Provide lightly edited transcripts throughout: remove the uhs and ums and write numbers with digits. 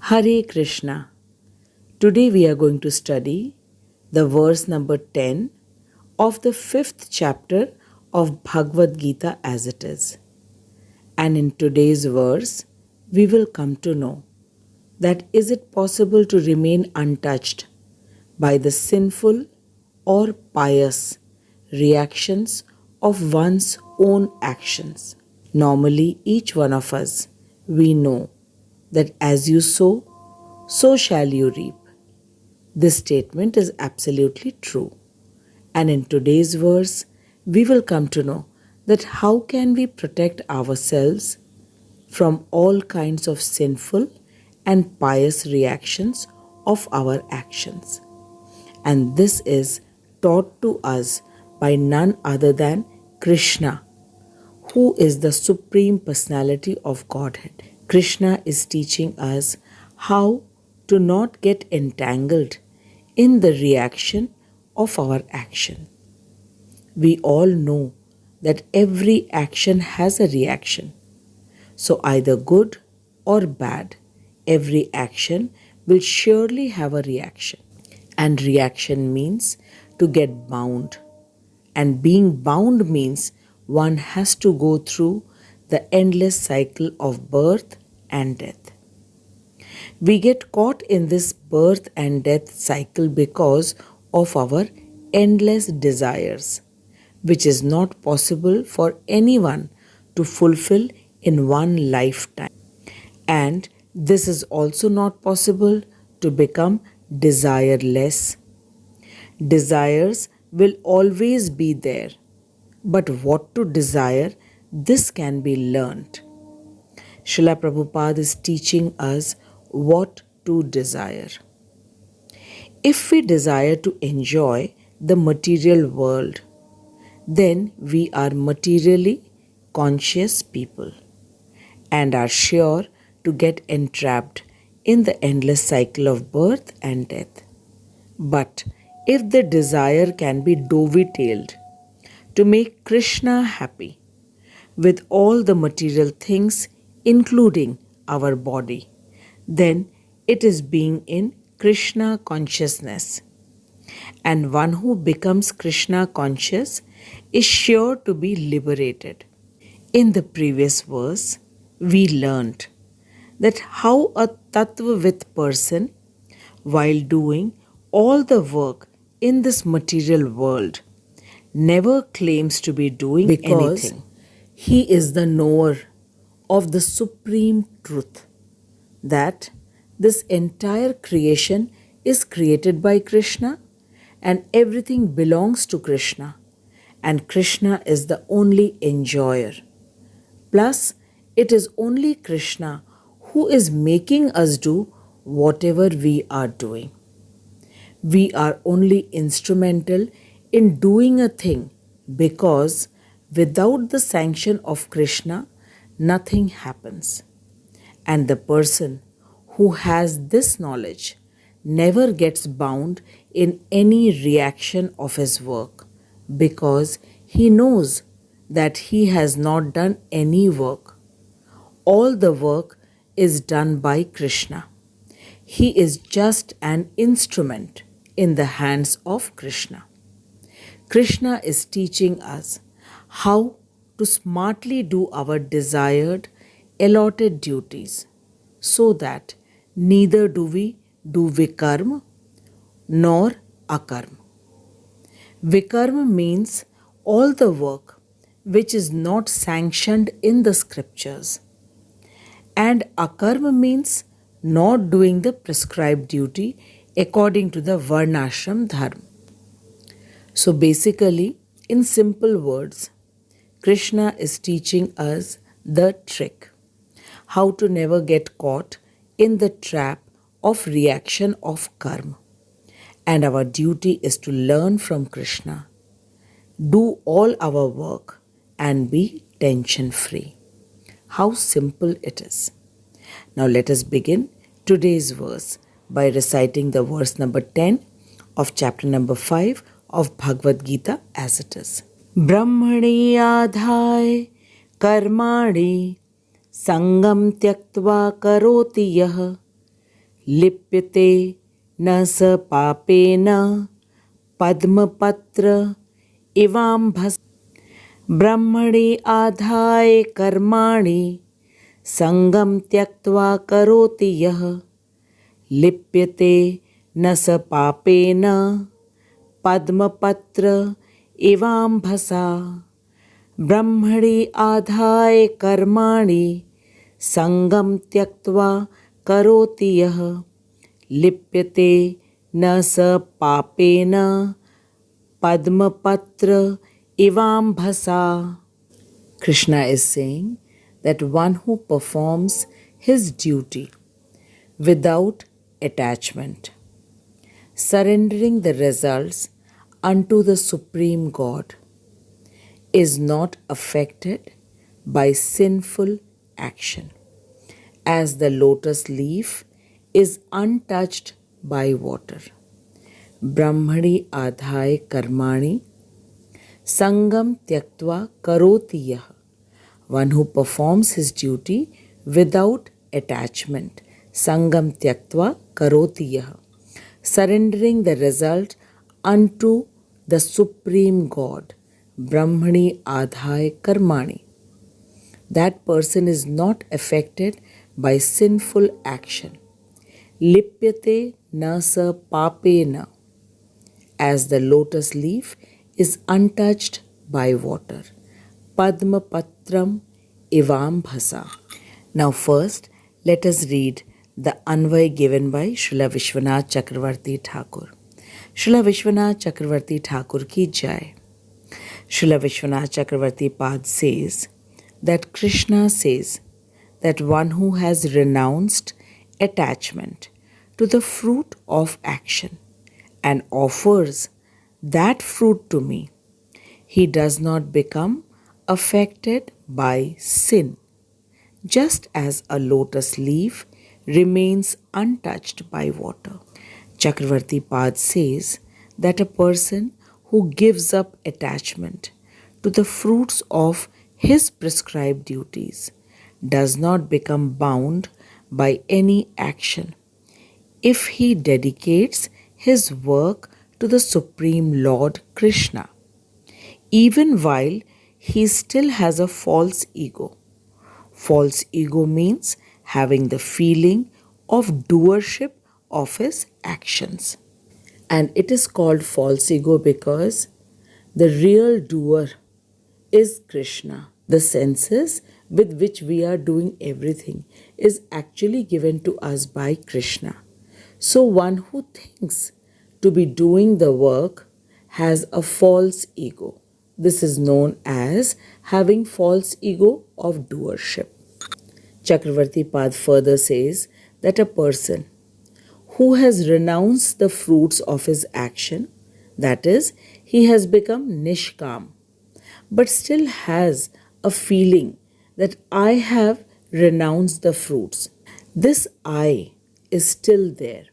Hare Krishna. Today we are going to study the verse number 10 of the 5th chapter of Bhagwat Gita as it is. And in today's verse, we will come to know that is it possible to remain untouched by the sinful or pious reactions of one's own actions. Normally, each one of us, we know that as you sow, so shall you reap. This statement is absolutely true. And in today's verse, we will come to know that how can we protect ourselves from all kinds of sinful and pious reactions of our actions. And this is taught to us by none other than Krishna, who is the Supreme Personality of Godhead. Krishna is teaching us how to not get entangled in the reaction of our action. We all know that every action has a reaction. So either good or bad, every action will surely have a reaction. And reaction means to get bound. And being bound means one has to go through the endless cycle of birth and death. We get caught in this birth and death cycle because of our endless desires, which is not possible for anyone to fulfill in one lifetime. And this is also not possible to become desireless. Desires will always be there, but what to desire, this can be learnt. Srila Prabhupada is teaching us what to desire. If we desire to enjoy the material world, then we are materially conscious people and are sure to get entrapped in the endless cycle of birth and death. But if the desire can be dovetailed to make Krishna happy with all the material things, including our body, then it is being in Krishna consciousness. And one who becomes Krishna conscious is sure to be liberated. In the previous verse, we learned that how a Tattvavit person, while doing all the work in this material world, never claims to be doing anything. He is the knower of the supreme truth that this entire creation is created by Krishna and everything belongs to Krishna, and Krishna is the only enjoyer. Plus, it is only Krishna who is making us do whatever we are doing. We are only instrumental in doing a thing because without the sanction of Krishna, nothing happens. And the person who has this knowledge never gets bound in any reaction of his work because he knows that he has not done any work. All the work is done by Krishna. He is just an instrument in the hands of Krishna. Krishna is teaching us how to smartly do our desired, allotted duties so that neither do we do vikarma nor akarma. Vikarma means all the work which is not sanctioned in the scriptures, and akarma means not doing the prescribed duty according to the varnashram dharma. So basically, in simple words, Krishna is teaching us the trick, how to never get caught in the trap of reaction of karma. And our duty is to learn from Krishna, do all our work and be tension-free. How simple it is. Now let us begin today's verse by reciting the verse number 10 of chapter number 5 of Bhagwat Gita as it is. Brahmani adhai karmani sangam tyaktva karoti yah लिप्यते न स पापेन पद्मपत्र इवाम्भस ब्रह्मणि आधाय कर्माणि संगम त्यक्त्वा करोति यः लिप्यते न स पापेन पद्मपत्र इवाम्भसा ब्रह्मणि आधाय कर्माणि संगम त्यक्त्वा करोति यः लिप्यते न स पापेन padmapatra ivambhasa. Krishna is saying that one who performs his duty without attachment, surrendering the results unto the Supreme God, is not affected by sinful action, as the lotus leaf is untouched by water. Brahmani adhai karmani sangam tyaktva karoti yah. One who performs his duty without attachment, sangam tyaktva karoti yah, surrendering the result unto the Supreme God, Brahmani adhai karmani. That person is not affected by sinful action. Lipyate na sa papena, as the lotus leaf is untouched by water. Padma patram ivambhasa. Now first, let us read the Anvay given by Srila Vishwanath Chakravarti Thakur. Srila Vishwanath Chakravarti Thakur ki jai. Srila Vishwanath Chakravarti Pad says that Krishna says that one who has renounced attachment to the fruit of action and offers that fruit to me, he does not become affected by sin, just as a lotus leaf remains untouched by water. Chakravarti Pad says that a person who gives up attachment to the fruits of his prescribed duties does not become bound by any action if he dedicates his work to the Supreme Lord Krishna, even while he still has a false ego. False ego means having the feeling of doership of his actions. And it is called false ego because the real doer is Krishna. The senses with which we are doing everything is actually given to us by Krishna. So one who thinks to be doing the work has a false ego. This is known as having false ego of doership. Chakravarti Pad further says that a person who has renounced the fruits of his action, that is, he has become nishkam, but still has a feeling that I have renounced the fruits. This I is still there.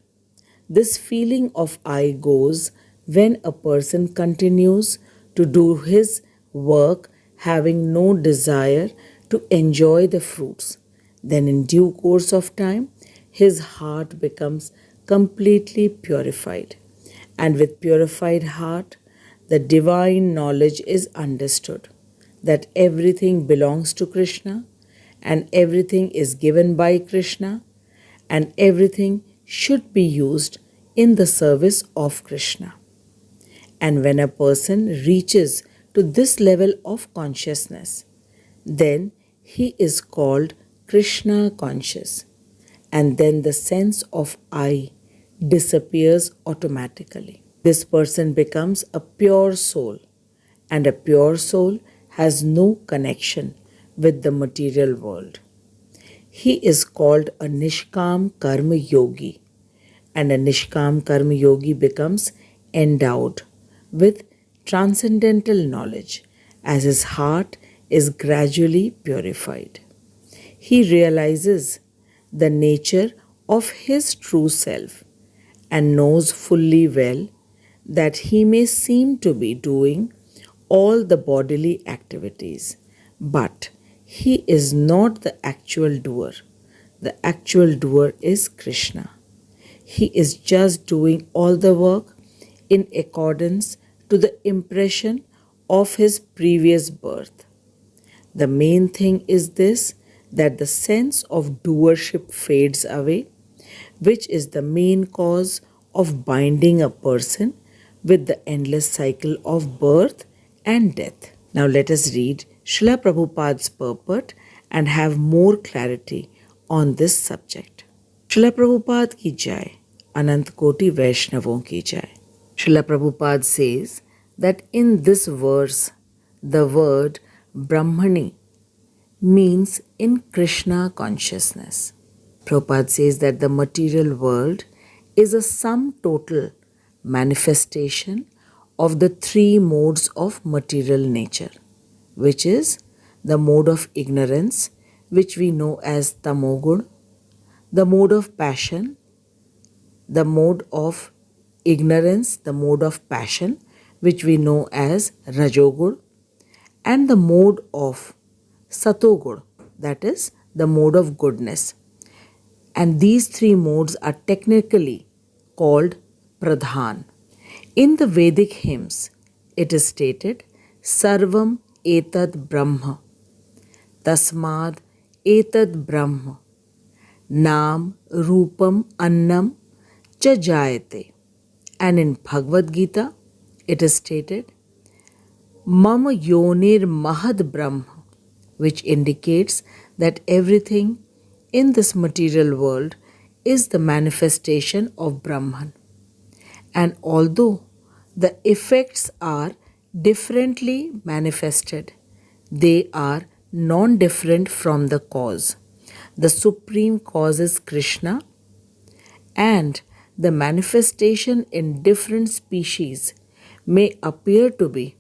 This feeling of I goes when a person continues to do his work having no desire to enjoy the fruits. Then in due course of time, his heart becomes completely purified. And with purified heart, the divine knowledge is understood that everything belongs to Krishna and everything is given by Krishna and everything should be used in the service of Krishna. And when a person reaches to this level of consciousness, then he is called Krishna conscious. And then the sense of I disappears automatically. This person becomes a pure soul, and a pure soul has no connection with the material world. He is called a Nishkam Karma Yogi, and a Nishkam Karma Yogi becomes endowed with transcendental knowledge as his heart is gradually purified. He realizes the nature of his true self and knows fully well that he may seem to be doing all the bodily activities, but he is not the actual doer. The actual doer is Krishna. He is just doing all the work in accordance to the impression of his previous birth. The main thing is this, that the sense of doership fades away, which is the main cause of binding a person with the endless cycle of birth and death. Now let us read Srila Prabhupada's purport and have more clarity on this subject. Srila Prabhupada ki jai, Anant Koti Vaishnavon ki jai. Srila Prabhupada says that in this verse, the word Brahmani means in Krishna consciousness. Prabhupada says that the material world is a sum total manifestation of the three modes of material nature, which is the mode of ignorance, which we know as tamogun, the mode of passion, the mode of ignorance, the mode of passion, which we know as rajogun, and the mode of satoguna, that is the mode of goodness. And these three modes are technically called pradhan. In the Vedic hymns, it is stated, Sarvam etad Brahma, Tasmad etad Brahma, Nam Rupam Annam Cha Jayate. And in Bhagwat Gita, it is stated, Mama Yonir Mahad Brahma, which indicates that everything in this material world is the manifestation of Brahman. And although the effects are differently manifested, they are non-different from the cause. The supreme cause is Krishna, and the manifestation in different species may appear to be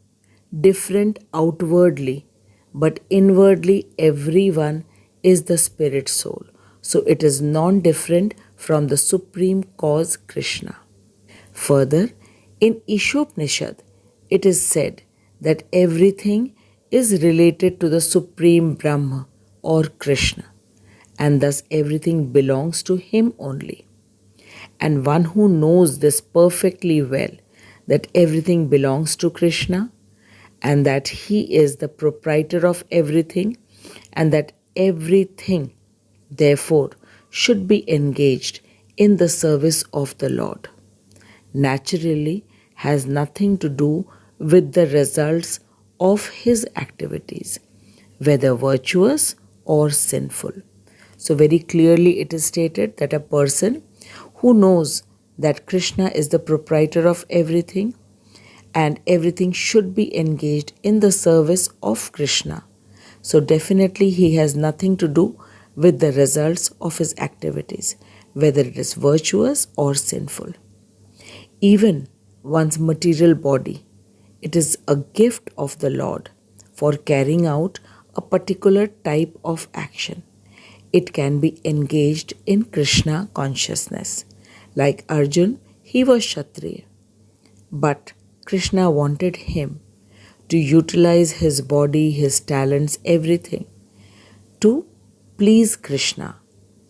different outwardly, but inwardly everyone is the spirit soul. So it is non-different from the supreme cause Krishna. Further, in Ishopnishad, it is said that everything is related to the supreme Brahma or Krishna, and thus everything belongs to him only. And one who knows this perfectly well, that everything belongs to Krishna, and that he is the proprietor of everything, and that everything, therefore, should be engaged in the service of the Lord, naturally has nothing to do with the results of his activities, whether virtuous or sinful. So very clearly it is stated that a person who knows that Krishna is the proprietor of everything and everything should be engaged in the service of Krishna, so definitely he has nothing to do with the results of his activities, whether it is virtuous or sinful. Even one's material body, it is a gift of the Lord for carrying out a particular type of action. It can be engaged in Krishna consciousness. Like Arjun, he was Kshatriya, but Krishna wanted him to utilize his body, his talents, everything to please Krishna.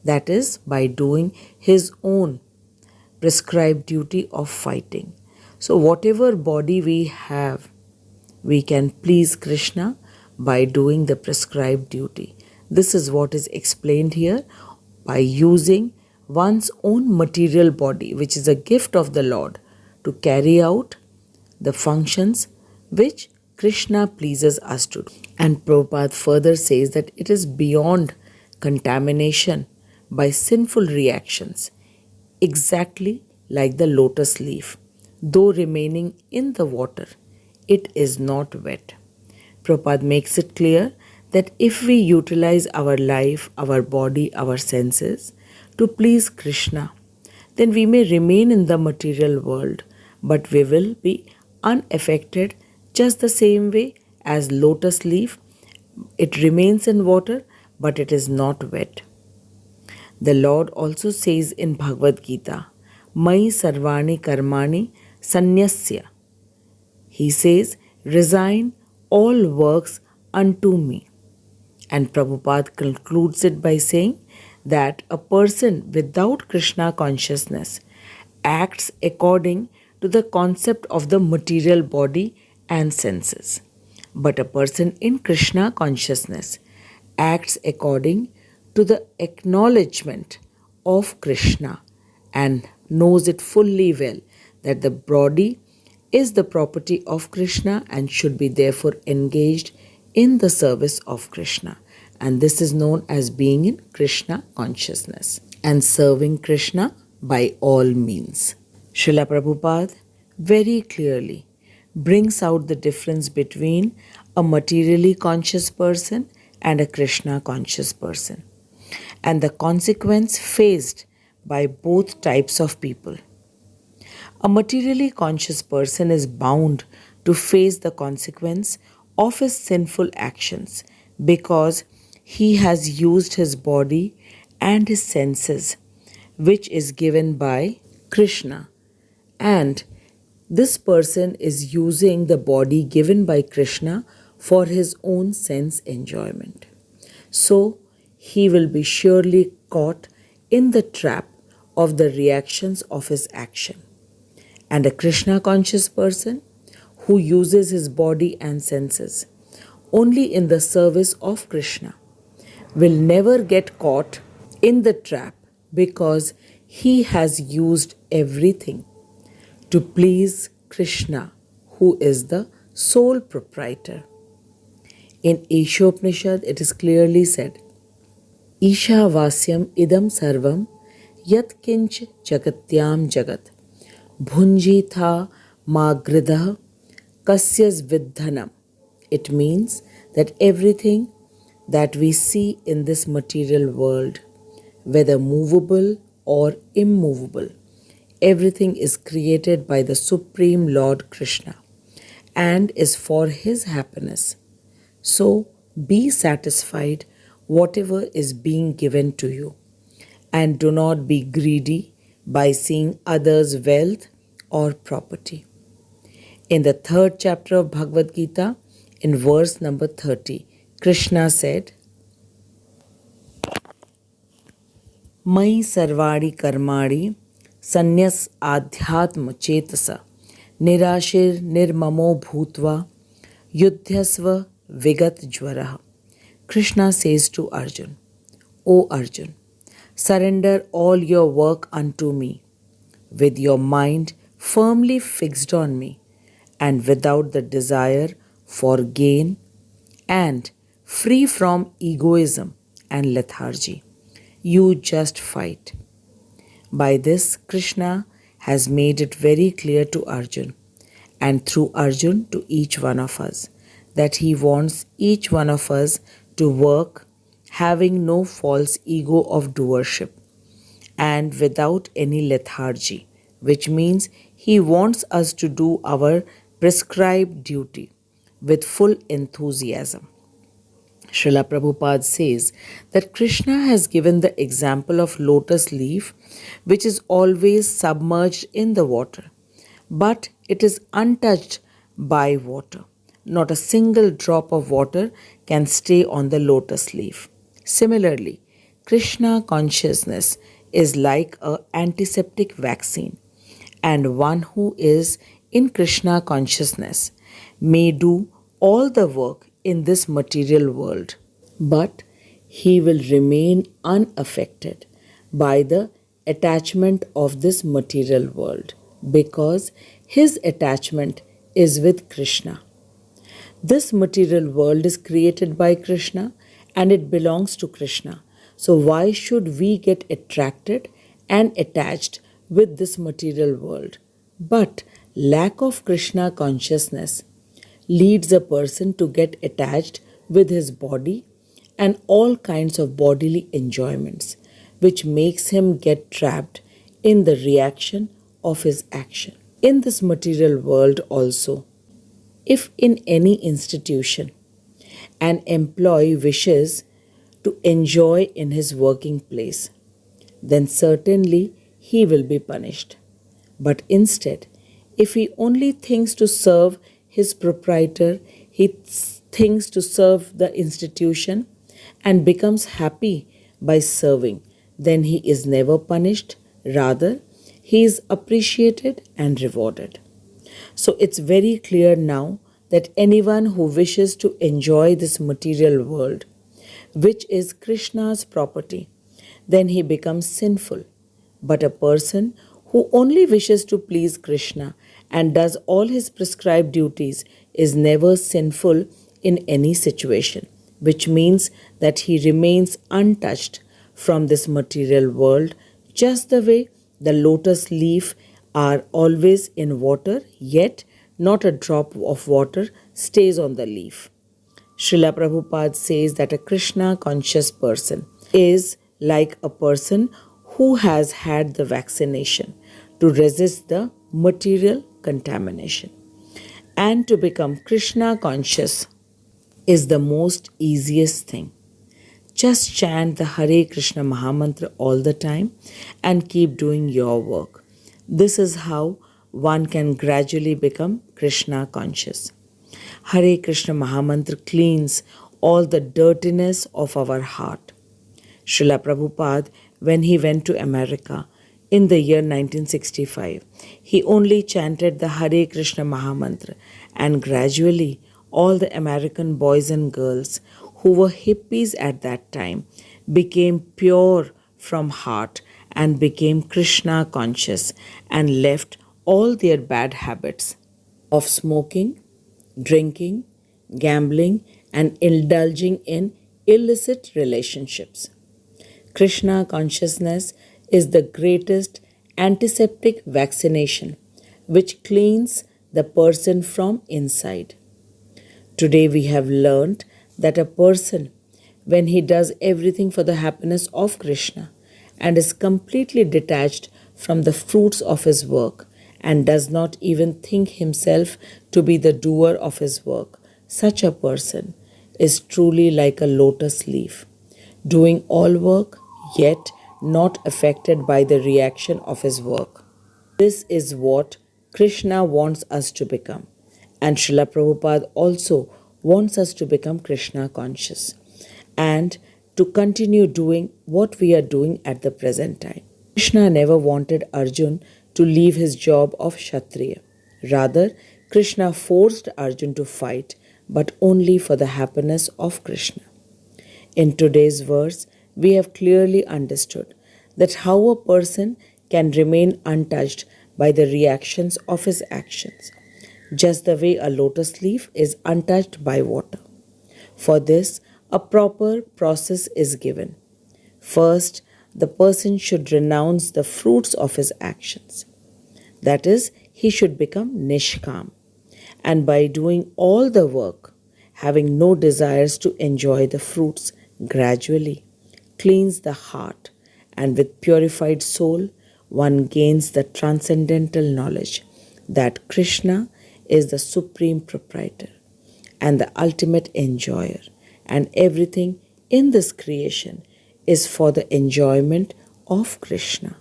That is by doing his own prescribed duty of fighting. So whatever body we have, we can please Krishna by doing the prescribed duty. This is what is explained here, by using one's own material body, which is a gift of the Lord, to carry out the functions which Krishna pleases us to do. And Prabhupada further says that it is beyond contamination by sinful reactions, exactly like the lotus leaf. Though remaining in the water, it is not wet. Prabhupada makes it clear that if we utilize our life, our body, our senses to please Krishna, then we may remain in the material world, but we will be unaffected just the same way as lotus leaf. It remains in water, but it is not wet. The Lord also says in Bhagwat Gita, Mai sarvani karmani sanyasya. He says, resign all works unto me. And Prabhupada concludes it by saying that a person without Krishna consciousness acts according to the concept of the material body and senses. But a person in Krishna consciousness acts according to the acknowledgement of Krishna and knows it fully well that the body is the property of Krishna and should be therefore engaged in the service of Krishna. And this is known as being in Krishna consciousness and serving Krishna by all means. Srila Prabhupada very clearly brings out the difference between a materially conscious person and a Krishna conscious person and the consequence faced by both types of people. A materially conscious person is bound to face the consequence of his sinful actions because he has used his body and his senses, which is given by Krishna. And this person is using the body given by Krishna for his own sense enjoyment. So he will be surely caught in the trap of the reactions of his action. And a Krishna conscious person who uses his body and senses only in the service of Krishna will never get caught in the trap because he has used everything to please Krishna, who is the sole proprietor. In Ishopanishad, it is clearly said, Isha Vasyam idam sarvam yat kinch jagatyam jagat bhunji tha magridah kasyas vidhanam. It means that everything that we see in this material world, whether movable or immovable, everything is created by the Supreme Lord Krishna and is for his happiness. So be satisfied whatever is being given to you and do not be greedy by seeing others' wealth or property. In the 3rd chapter of Bhagwat Gita, in verse number 30, Krishna said, Mai sarvadi karmadi sanyas adhyatma chetasa nirashir nirmamo bhutva yudhyasva vigat jwaraha. Krishna says to Arjun, O Arjun, surrender all your work unto me, with your mind firmly fixed on me, and without the desire for gain, and free from egoism and lethargy. You just fight. By this, Krishna has made it very clear to Arjun, and through Arjun to each one of us, that he wants each one of us to work having no false ego of doership and without any lethargy, which means he wants us to do our prescribed duty with full enthusiasm. Srila Prabhupada says that Krishna has given the example of lotus leaf which is always submerged in the water, but it is untouched by water. Not a single drop of water can stay on the lotus leaf. Similarly, Krishna consciousness is like an antiseptic vaccine, and one who is in Krishna consciousness may do all the work in this material world, but he will remain unaffected by the attachment of this material world because his attachment is with Krishna. This material world is created by Krishna and it belongs to Krishna. So why should we get attracted and attached with this material world? But lack of Krishna consciousness leads a person to get attached with his body and all kinds of bodily enjoyments, which makes him get trapped in the reaction of his action. In this material world also, if in any institution an employee wishes to enjoy in his working place, then certainly he will be punished. But instead, if he only thinks to serve his proprietor, he thinks to serve the institution and becomes happy by serving, then he is never punished. Rather, he is appreciated and rewarded. So it's very clear now that anyone who wishes to enjoy this material world, which is Krishna's property, then he becomes sinful. But a person who only wishes to please Krishna and does all his prescribed duties is never sinful in any situation, which means that he remains untouched from this material world, just the way the lotus leaf are always in water, yet not a drop of water stays on the leaf. Srila Prabhupada says that a Krishna conscious person is like a person who has had the vaccination to resist the material contamination. And to become Krishna conscious is the most easiest thing. Just chant the Hare Krishna Mahamantra all the time and keep doing your work. This is how one can gradually become Krishna conscious. Hare Krishna Mahamantra cleans all the dirtiness of our heart. Srila Prabhupada, when he went to America in the year 1965, he only chanted the Hare Krishna Mahamantra, and gradually all the American boys and girls who were hippies at that time became pure from heart and became Krishna conscious and left all their bad habits of smoking, drinking, gambling, and indulging in illicit relationships. Krishna consciousness is the greatest antiseptic vaccination which cleans the person from inside. Today we have learned that a person, when he does everything for the happiness of Krishna and is completely detached from the fruits of his work and does not even think himself to be the doer of his work, such a person is truly like a lotus leaf, doing all work yet not affected by the reaction of his work. This is what Krishna wants us to become. And Srila Prabhupada also wants us to become Krishna conscious and to continue doing what we are doing at the present time. Krishna never wanted Arjun to leave his job of Kshatriya. Rather, Krishna forced Arjun to fight, but only for the happiness of Krishna. In today's verse, we have clearly understood that how a person can remain untouched by the reactions of his actions, just the way a lotus leaf is untouched by water. For this, a proper process is given. First, the person should renounce the fruits of his actions. That is, he should become nishkam. And by doing all the work, having no desires to enjoy the fruits, gradually cleans the heart, and with purified soul, one gains the transcendental knowledge that Krishna is the supreme proprietor and the ultimate enjoyer, and everything in this creation is for the enjoyment of Krishna.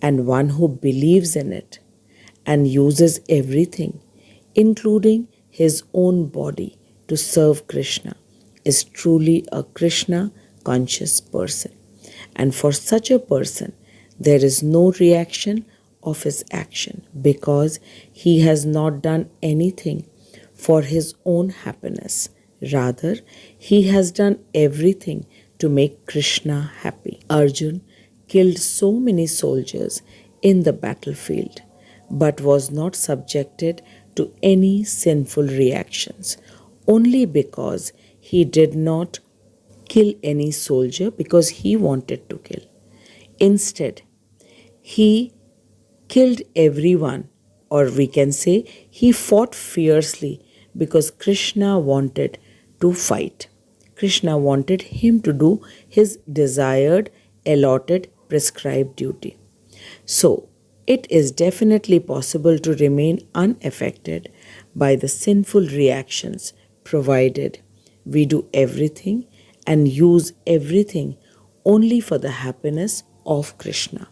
And one who believes in it and uses everything, including his own body, to serve Krishna is truly a Krishna conscious person. And for such a person, there is no reaction of his action because he has not done anything for his own happiness. Rather, he has done everything to make Krishna happy. Arjun killed so many soldiers in the battlefield but was not subjected to any sinful reactions only because he did not kill any soldier because he wanted to kill. Instead, he killed everyone, or we can say he fought fiercely because Krishna wanted to fight. Krishna wanted him to do his desired, allotted, prescribed duty. So, it is definitely possible to remain unaffected by the sinful reactions provided we do everything and use everything only for the happiness of Krishna.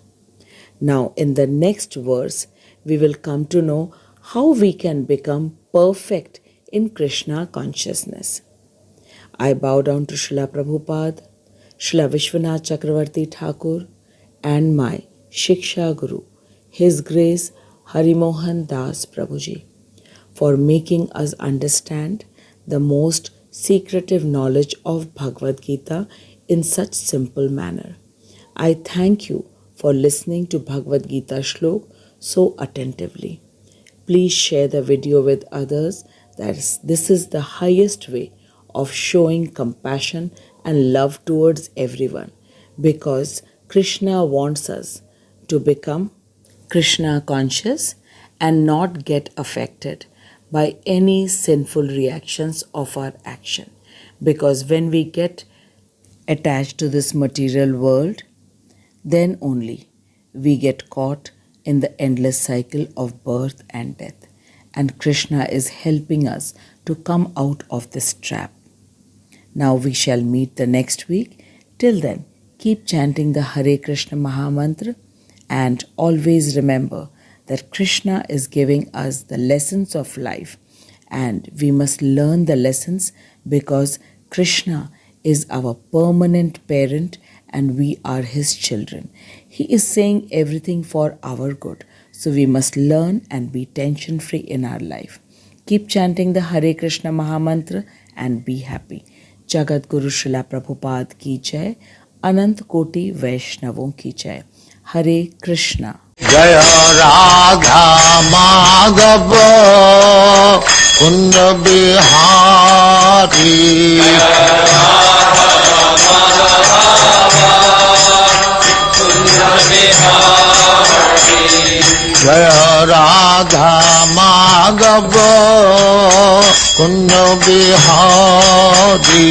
Now, in the next verse, we will come to know how we can become perfect in Krishna consciousness. I bow down to Srila Prabhupada, Srila Vishwanath Chakravarti Thakur, and my Shiksha Guru, His Grace Harimohan Das Prabhuji, for making us understand the most secretive knowledge of Bhagavad Gita in such simple manner. I thank you for listening to Bhagavad Gita Shlok so attentively. Please share the video with others. This is the highest way of showing compassion and love towards everyone, because Krishna wants us to become Krishna conscious and not get affected by any sinful reactions of our action. Because when we get attached to this material world, then only we get caught in the endless cycle of birth and death. And Krishna is helping us to come out of this trap. Now we shall meet the next week. Till then, keep chanting the Hare Krishna Maha Mantra, and always remember that Krishna is giving us the lessons of life, and we must learn the lessons because Krishna is our permanent parent and we are his children. He is saying everything for our good. So we must learn and be tension free in our life. Keep chanting the Hare Krishna Maha Mantra and be happy. Jagat Guru Srila Prabhupada ki jai. Anant Koti Vaishnavon ki jai. Hare Krishna. Jaya Radha Madhava Kunda Bihari Jaya Radha Madhava Kunda Bihari